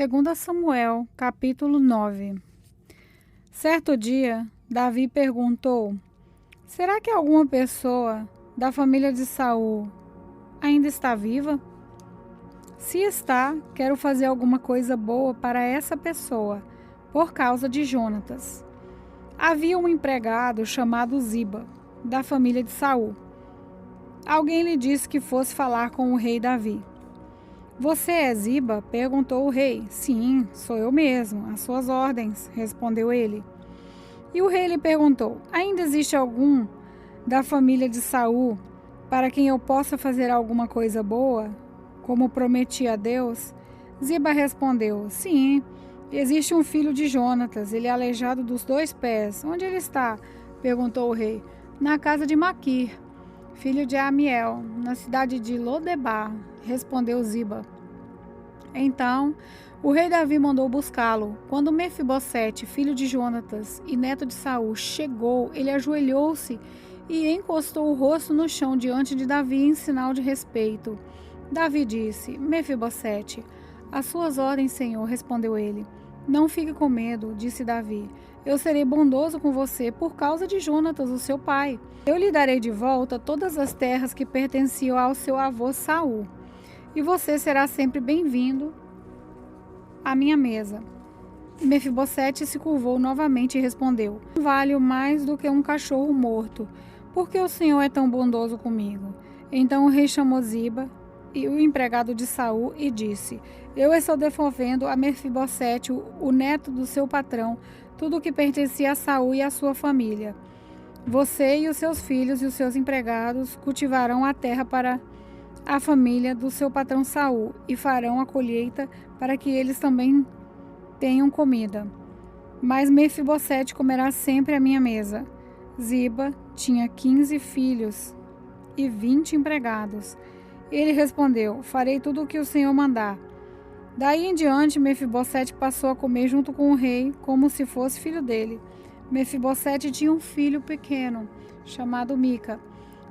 2 Samuel, capítulo 9. Certo dia, Davi perguntou: será que alguma pessoa da família de Saul ainda está viva? Se está, quero fazer alguma coisa boa para essa pessoa, por causa de Jonatas. Havia um empregado chamado Ziba, da família de Saul. Alguém lhe disse que fosse falar com o rei Davi. Você é Ziba? Perguntou o rei. Sim, sou eu mesmo, às suas ordens, respondeu ele. E o rei lhe perguntou: ainda existe algum da família de Saul para quem eu possa fazer alguma coisa boa, como prometi a Deus? Ziba respondeu: sim, existe um filho de Jonatas, ele é aleijado dos 2 pés. Onde ele está? Perguntou o rei. Na casa de Maquir, filho de Amiel, na cidade de Lodebar, respondeu Ziba. Então, o rei Davi mandou buscá-lo. Quando Mefibosete, filho de Jonatas e neto de Saul, chegou, ele ajoelhou-se e encostou o rosto no chão diante de Davi em sinal de respeito. Davi disse: Mefibosete, às suas ordens, senhor, respondeu ele. Não fique com medo, disse Davi. Eu serei bondoso com você por causa de Jonatas, o seu pai. Eu lhe darei de volta todas as terras que pertenciam ao seu avô Saul. E você será sempre bem-vindo à minha mesa. Mefibosete se curvou novamente e respondeu: valho mais do que um cachorro morto. Por que o senhor é tão bondoso comigo? Então o rei chamou Ziba, e o empregado de Saul, e disse: eu estou devolvendo a Mefibosete, o neto do seu patrão, tudo o que pertencia a Saul e à sua família. Você e os seus filhos e os seus empregados cultivarão a terra para a família do seu patrão Saul e farão a colheita para que eles também tenham comida. Mas Mefibosete comerá sempre à minha mesa. Ziba tinha 15 filhos e 20 empregados. Ele respondeu: farei tudo o que o Senhor mandar. Daí em diante, Mefibosete passou a comer junto com o rei, como se fosse filho dele. Mefibosete tinha um filho pequeno, chamado Mica.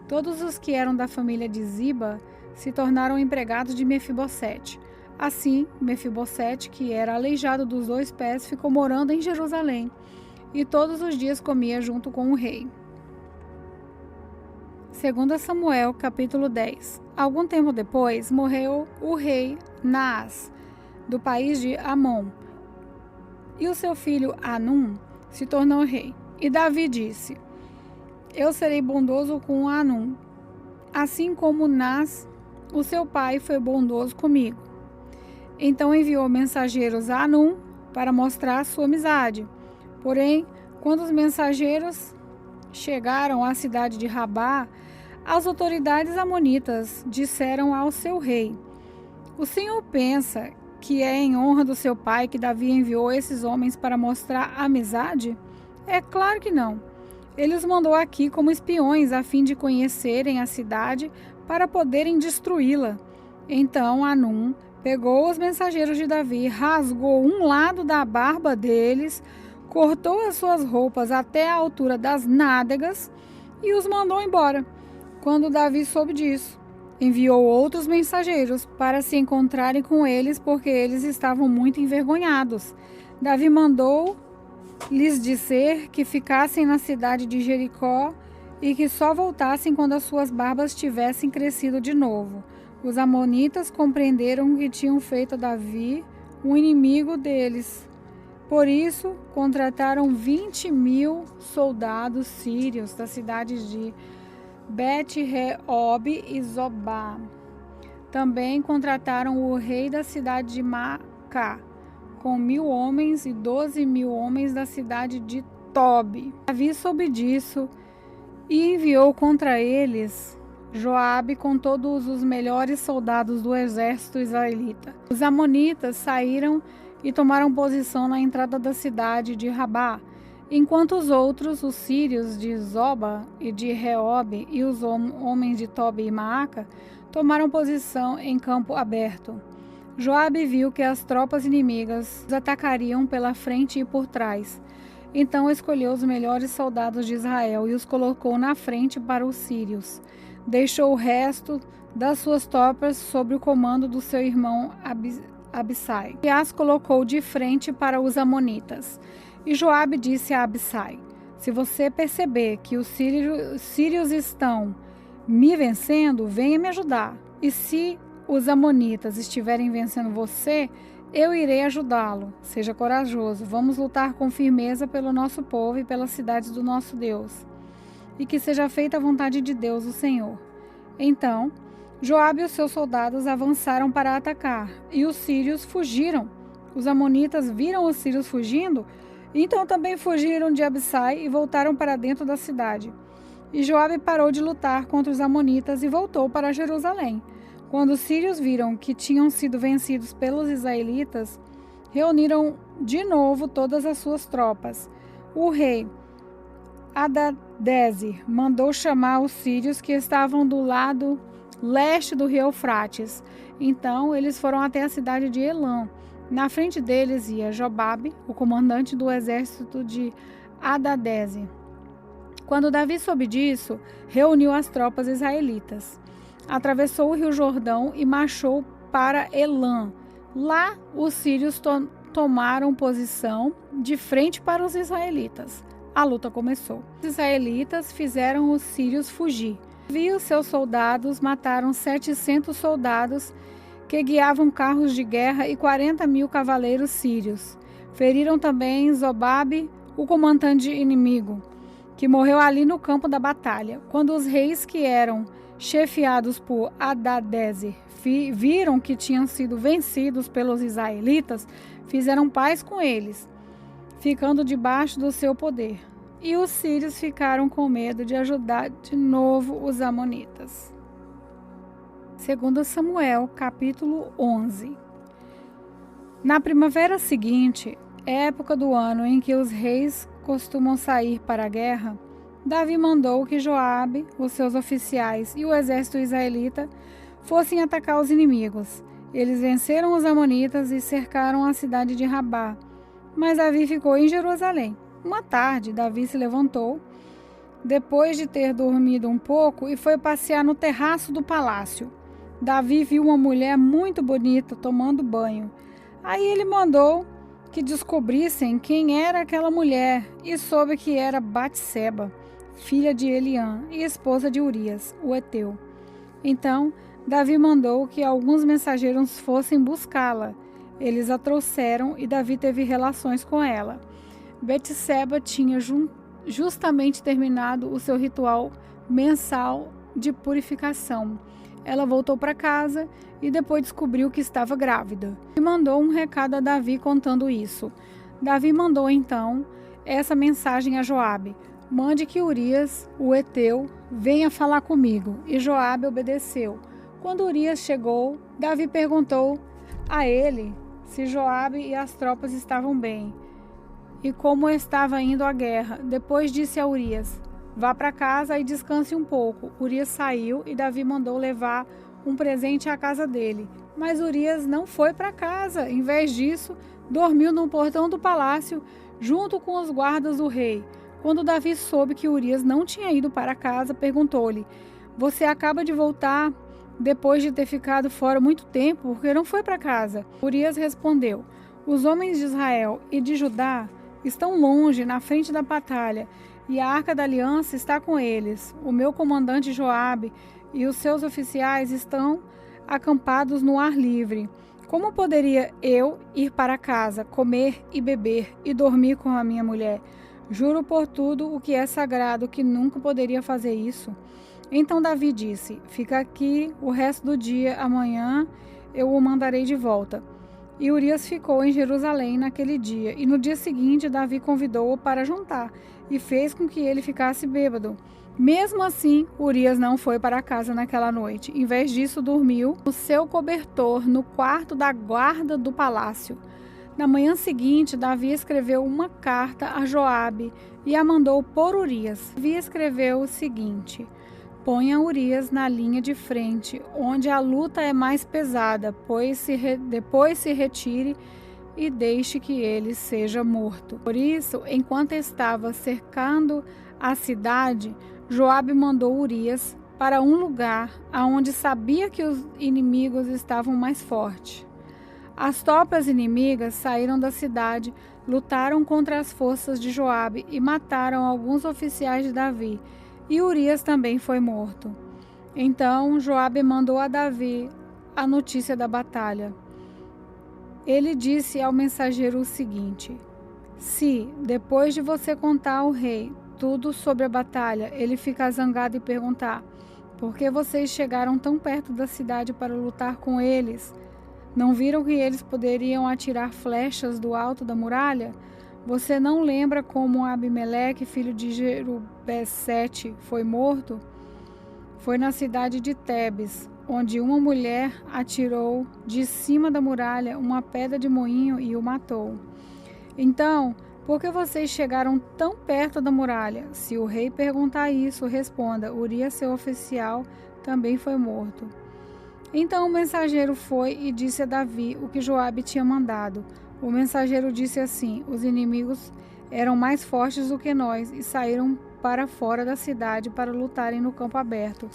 Todos os que eram da família de Ziba se tornaram empregados de Mefibosete. Assim, Mefibosete, que era aleijado dos 2 pés, ficou morando em Jerusalém, e todos os dias comia junto com o rei. 2 Samuel, capítulo 10. Algum tempo depois, morreu o rei Naás, do país de Amon, e o seu filho Anum se tornou rei. E Davi disse: eu serei bondoso com Anum, assim como Naás, o seu pai, foi bondoso comigo. Então enviou mensageiros a Anum para mostrar sua amizade. Porém, quando os mensageiros chegaram à cidade de Rabá, as autoridades amonitas disseram ao seu rei: o senhor pensa que é em honra do seu pai que Davi enviou esses homens para mostrar amizade? É claro que não. Ele os mandou aqui como espiões a fim de conhecerem a cidade para poderem destruí-la. Então Anum pegou os mensageiros de Davi, rasgou um lado da barba deles, cortou as suas roupas até a altura das nádegas e os mandou embora. Quando Davi soube disso, enviou outros mensageiros para se encontrarem com eles, porque eles estavam muito envergonhados. Davi mandou lhes dizer que ficassem na cidade de Jericó e que só voltassem quando as suas barbas tivessem crescido de novo. Os amonitas compreenderam que tinham feito a Davi um inimigo deles. Por isso, contrataram 20.000 soldados sírios das cidades de Bet-Reob e Zobá. Também contrataram o rei da cidade de Macá, com 1.000 homens e 12.000 homens da cidade de Tobi. Davi soube disso e enviou contra eles Joabe com todos os melhores soldados do exército israelita. Os amonitas saíram e tomaram posição na entrada da cidade de Rabá, enquanto os outros, os sírios de Zoba e de Reob e os homens de Tobi e Maaca, tomaram posição em campo aberto. Joabe viu que as tropas inimigas os atacariam pela frente e por trás. Então escolheu os melhores soldados de Israel e os colocou na frente para os sírios. Deixou o resto das suas tropas sob o comando do seu irmão Abissai, e as colocou de frente para os amonitas. E Joabe disse a Abissai: se você perceber que os sírios estão me vencendo, venha me ajudar. E se os amonitas estiverem vencendo você, eu irei ajudá-lo. Seja corajoso, vamos lutar com firmeza pelo nosso povo e pelas cidades do nosso Deus. E que seja feita a vontade de Deus, o Senhor. Então, Joabe e os seus soldados avançaram para atacar, e os sírios fugiram. Os amonitas viram os sírios fugindo, então também fugiram de Abissai e voltaram para dentro da cidade. E Joabe parou de lutar contra os amonitas e voltou para Jerusalém. Quando os sírios viram que tinham sido vencidos pelos israelitas, reuniram de novo todas as suas tropas. O rei Hadadezer mandou chamar os sírios que estavam do lado leste do rio Eufrates. Então eles foram até a cidade de Elã. Na frente deles ia Jobabe, o comandante do exército de Hadadezer. Quando Davi soube disso, reuniu as tropas israelitas. Atravessou o rio Jordão e marchou para Elã. Lá os sírios tomaram posição de frente para os israelitas. A luta começou. Os israelitas fizeram os sírios fugir. Davi e os seus soldados mataram 700 soldados que guiavam carros de guerra e 40.000 cavaleiros sírios. Feriram também Zobabe, o comandante inimigo, que morreu ali no campo da batalha. Quando os reis que eram chefiados por Hadadezer viram que tinham sido vencidos pelos israelitas, fizeram paz com eles, ficando debaixo do seu poder. E os sírios ficaram com medo de ajudar de novo os amonitas. 2 Samuel, capítulo 11. Na primavera seguinte, época do ano em que os reis costumam sair para a guerra, Davi mandou que Joabe, os seus oficiais e o exército israelita fossem atacar os inimigos. Eles venceram os amonitas e cercaram a cidade de Rabá, mas Davi ficou em Jerusalém. Uma tarde, Davi se levantou, depois de ter dormido um pouco, e foi passear no terraço do palácio. Davi viu uma mulher muito bonita tomando banho. Aí ele mandou que descobrissem quem era aquela mulher e soube que era Batseba, filha de Eliã e esposa de Urias, o heteu. Então, Davi mandou que alguns mensageiros fossem buscá-la. Eles a trouxeram e Davi teve relações com ela. Batseba tinha justamente terminado o seu ritual mensal de purificação. Ela voltou para casa e depois descobriu que estava grávida. E mandou um recado a Davi contando isso. Davi mandou então essa mensagem a Joabe: mande que Urias, o heteu, venha falar comigo. E Joabe obedeceu. Quando Urias chegou, Davi perguntou a ele se Joabe e as tropas estavam bem e como estava indo a guerra. Depois disse a Urias: vá para casa e descanse um pouco. Urias saiu e Davi mandou levar um presente à casa dele. Mas Urias não foi para casa. Em vez disso, dormiu no portão do palácio junto com os guardas do rei. Quando Davi soube que Urias não tinha ido para casa, perguntou-lhe: você acaba de voltar depois de ter ficado fora muito tempo? Porque não foi para casa? Urias respondeu: os homens de Israel e de Judá estão longe, na frente da batalha, e a arca da aliança está com eles. O meu comandante Joabe e os seus oficiais estão acampados no ar livre. Como poderia eu ir para casa, comer e beber e dormir com a minha mulher? Juro por tudo o que é sagrado que nunca poderia fazer isso. Então Davi disse: fica aqui o resto do dia, amanhã eu o mandarei de volta. E Urias ficou em Jerusalém naquele dia, e no dia seguinte Davi convidou-o para jantar, e fez com que ele ficasse bêbado. Mesmo assim, Urias não foi para casa naquela noite. Em vez disso, dormiu no seu cobertor, no quarto da guarda do palácio. Na manhã seguinte, Davi escreveu uma carta a Joabe e a mandou por Urias. Davi escreveu o seguinte: ponha Urias na linha de frente, onde a luta é mais pesada, depois se retire e deixe que ele seja morto. Por isso, enquanto estava cercando a cidade, Joabe mandou Urias para um lugar aonde sabia que os inimigos estavam mais fortes. As tropas inimigas saíram da cidade, lutaram contra as forças de Joabe e mataram alguns oficiais de Davi, e Urias também foi morto. Então Joabe mandou a Davi a notícia da batalha. Ele disse ao mensageiro o seguinte: se, depois de você contar ao rei tudo sobre a batalha, ele ficar zangado e perguntar: por que vocês chegaram tão perto da cidade para lutar com eles? Não viram que eles poderiam atirar flechas do alto da muralha? Você não lembra como Abimeleque, filho de Jerubessete, foi morto? Foi na cidade de Tebes, onde uma mulher atirou de cima da muralha uma pedra de moinho e o matou. Então, por que vocês chegaram tão perto da muralha? Se o rei perguntar isso, responda: Urias, seu oficial, também foi morto. Então o mensageiro foi e disse a Davi o que Joabe tinha mandado. O mensageiro disse assim: os inimigos eram mais fortes do que nós e saíram para fora da cidade para lutarem no campo aberto.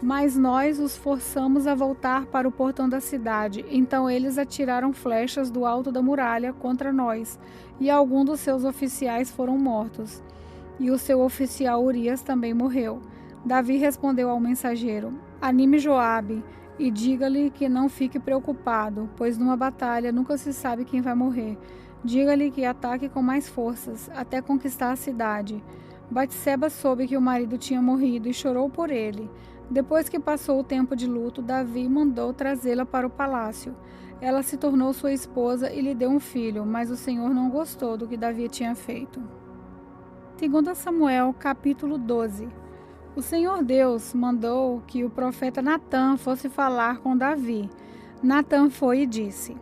Mas nós os forçamos a voltar para o portão da cidade. Então eles atiraram flechas do alto da muralha contra nós, e alguns dos seus oficiais foram mortos. E o seu oficial Urias também morreu. Davi respondeu ao mensageiro: anime Joabe e diga-lhe que não fique preocupado, pois numa batalha nunca se sabe quem vai morrer. Diga-lhe que ataque com mais forças, até conquistar a cidade. Batseba soube que o marido tinha morrido e chorou por ele. Depois que passou o tempo de luto, Davi mandou trazê-la para o palácio. Ela se tornou sua esposa e lhe deu um filho, mas o Senhor não gostou do que Davi tinha feito. 2 Samuel, capítulo 12. O Senhor Deus mandou que o profeta Natã fosse falar com Davi. Natã foi e disse: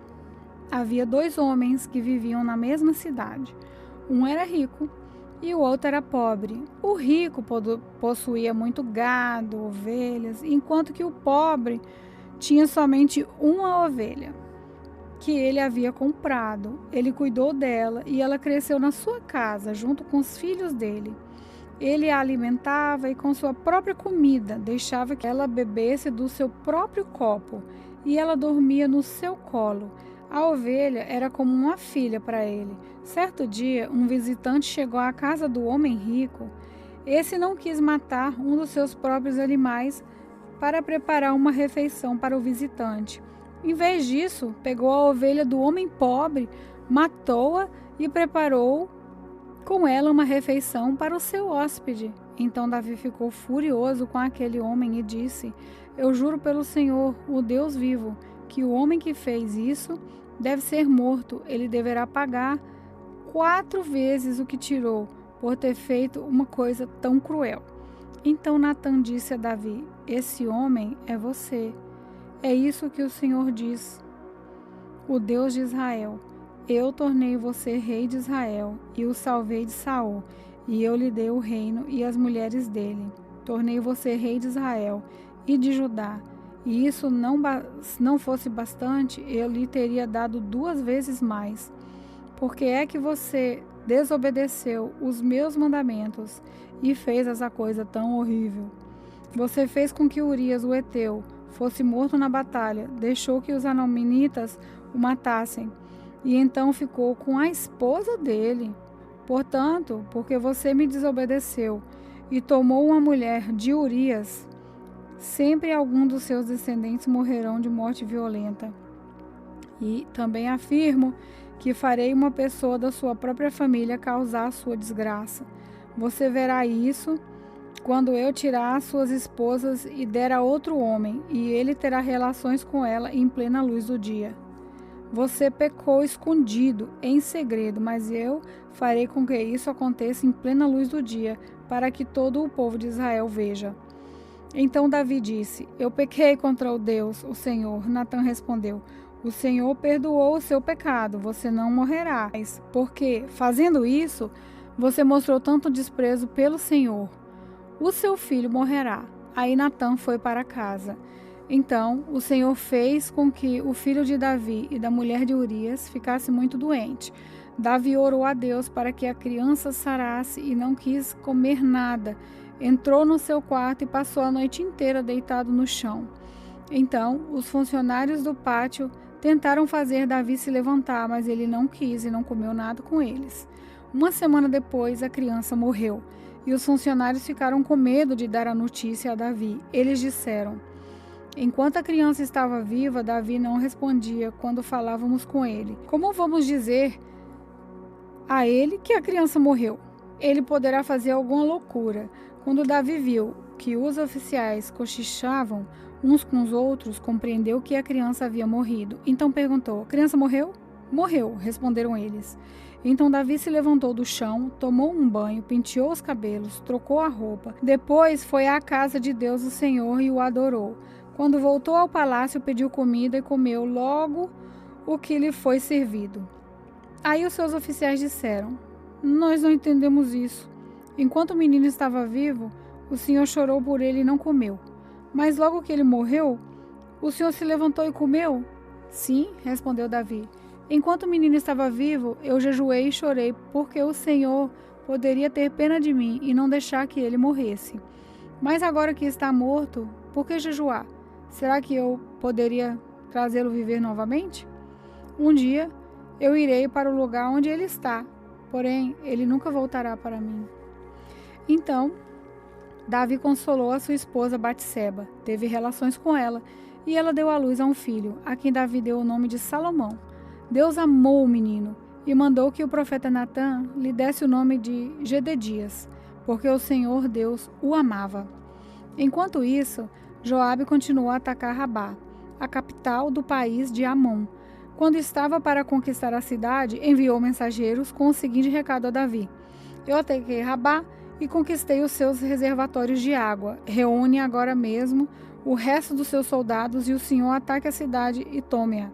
havia 2 homens que viviam na mesma cidade. Um era rico e o outro era pobre. O rico possuía muito gado, ovelhas, enquanto que o pobre tinha somente uma ovelha, que ele havia comprado. Ele cuidou dela e ela cresceu na sua casa, junto com os filhos dele. Ele a alimentava e com sua própria comida deixava que ela bebesse do seu próprio copo, e ela dormia no seu colo. A ovelha era como uma filha para ele. Certo dia, um visitante chegou à casa do homem rico. Esse não quis matar um dos seus próprios animais para preparar uma refeição para o visitante. Em vez disso, pegou a ovelha do homem pobre, matou-a e preparou com ela uma refeição para o seu hóspede. Então Davi ficou furioso com aquele homem e disse: eu juro pelo Senhor, o Deus vivo, que o homem que fez isso deve ser morto. Ele deverá pagar 4 vezes o que tirou, por ter feito uma coisa tão cruel. Então Natã disse a Davi: esse homem é você. É isso que o Senhor diz, o Deus de Israel: eu tornei você rei de Israel e o salvei de Saul, e eu lhe dei o reino e as mulheres dele. Tornei você rei de Israel e de Judá. E isso não fosse bastante, eu lhe teria dado 2 vezes mais. Porque é que você desobedeceu os meus mandamentos e fez essa coisa tão horrível. Você fez com que Urias, o heteu, fosse morto na batalha, deixou que os anaminitas o matassem, e então ficou com a esposa dele. Portanto, porque você me desobedeceu e tomou uma mulher de Urias, sempre algum dos seus descendentes morrerão de morte violenta. E também afirmo que farei uma pessoa da sua própria família causar a sua desgraça. Você verá isso quando eu tirar as suas esposas e der a outro homem, e ele terá relações com ela em plena luz do dia. Você pecou escondido, em segredo, mas eu farei com que isso aconteça em plena luz do dia, para que todo o povo de Israel veja. Então Davi disse: eu pequei contra o Deus, o Senhor. Natã respondeu: o Senhor perdoou o seu pecado, você não morrerá. Porque, fazendo isso, você mostrou tanto desprezo pelo Senhor. O seu filho morrerá. Aí Natã foi para casa. Então o Senhor fez com que o filho de Davi e da mulher de Urias ficasse muito doente. Davi orou a Deus para que a criança sarasse e não quis comer nada. Entrou no seu quarto e passou a noite inteira deitado no chão. Então os funcionários do pátio Tentaram fazer Davi se levantar, mas ele não quis e não comeu nada com eles. Uma semana depois, a criança morreu, e os funcionários ficaram com medo de dar a notícia a Davi. Eles disseram: enquanto a criança estava viva, Davi não respondia quando falávamos com ele. Como vamos dizer a ele que a criança morreu? Ele poderá fazer alguma loucura. Quando Davi viu que os oficiais cochichavam uns com os outros, compreendeu que a criança havia morrido. Então perguntou: a criança morreu? Morreu, responderam eles. Então Davi se levantou do chão, tomou um banho, penteou os cabelos, trocou a roupa. Depois foi à casa de Deus o Senhor e o adorou. Quando voltou ao palácio, pediu comida e comeu logo o que lhe foi servido. Aí os seus oficiais disseram: nós não entendemos isso. Enquanto o menino estava vivo, o Senhor chorou por ele e não comeu. Mas logo que ele morreu, o Senhor se levantou e comeu? Sim, respondeu Davi. Enquanto o menino estava vivo, eu jejuei e chorei, porque o Senhor poderia ter pena de mim e não deixar que ele morresse. Mas agora que está morto, por que jejuar? Será que eu poderia trazê-lo viver novamente? Um dia eu irei para o lugar onde ele está, porém ele nunca voltará para mim. Então Davi consolou a sua esposa Batseba, teve relações com ela, e ela deu à luz a um filho, a quem Davi deu o nome de Salomão. Deus amou o menino e mandou que o profeta Natã lhe desse o nome de Gededias, porque o Senhor Deus o amava. Enquanto isso, Joabe continuou a atacar Rabá, a capital do país de Amon. Quando estava para conquistar a cidade, enviou mensageiros com o seguinte recado a Davi: eu ataquei Rabá e conquistei os seus reservatórios de água. Reúne agora mesmo o resto dos seus soldados e o Senhor ataque a cidade e tome-a.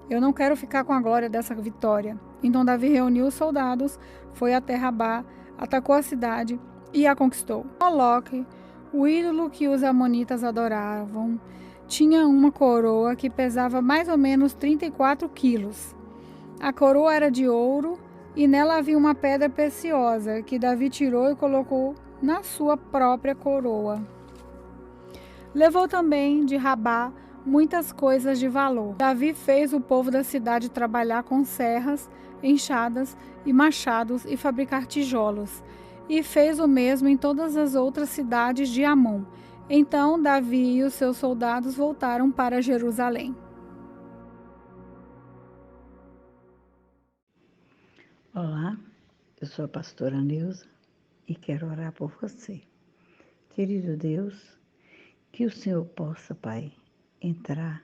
Eu não quero ficar com a glória dessa vitória. Então Davi reuniu os soldados, foi até Rabá, atacou a cidade e a conquistou. Moloque, o ídolo que os amonitas adoravam, tinha uma coroa que pesava mais ou menos 34 quilos. A coroa era de ouro e nela havia uma pedra preciosa que Davi tirou e colocou na sua própria coroa. Levou também de Rabá muitas coisas de valor. Davi fez o povo da cidade trabalhar com serras, enxadas e machados e fabricar tijolos. E fez o mesmo em todas as outras cidades de Amon. Então Davi e os seus soldados voltaram para Jerusalém. Olá, eu sou a pastora Neuza e quero orar por você. Querido Deus, que o Senhor possa, Pai, entrar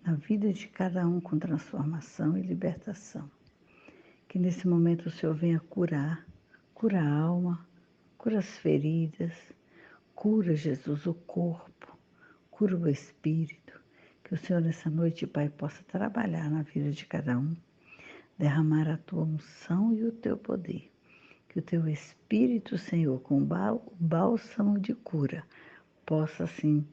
na vida de cada um com transformação e libertação. Que nesse momento o Senhor venha curar, cura a alma, cura as feridas, cura, Jesus, o corpo, cura o espírito. Que o Senhor nessa noite, Pai, possa trabalhar na vida de cada um, derramar a tua unção e o teu poder. Que o teu Espírito, Senhor, com o bálsamo de cura, possa, assim,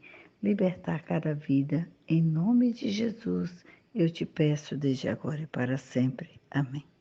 libertar cada vida. Em nome de Jesus, eu te peço desde agora e para sempre. Amém.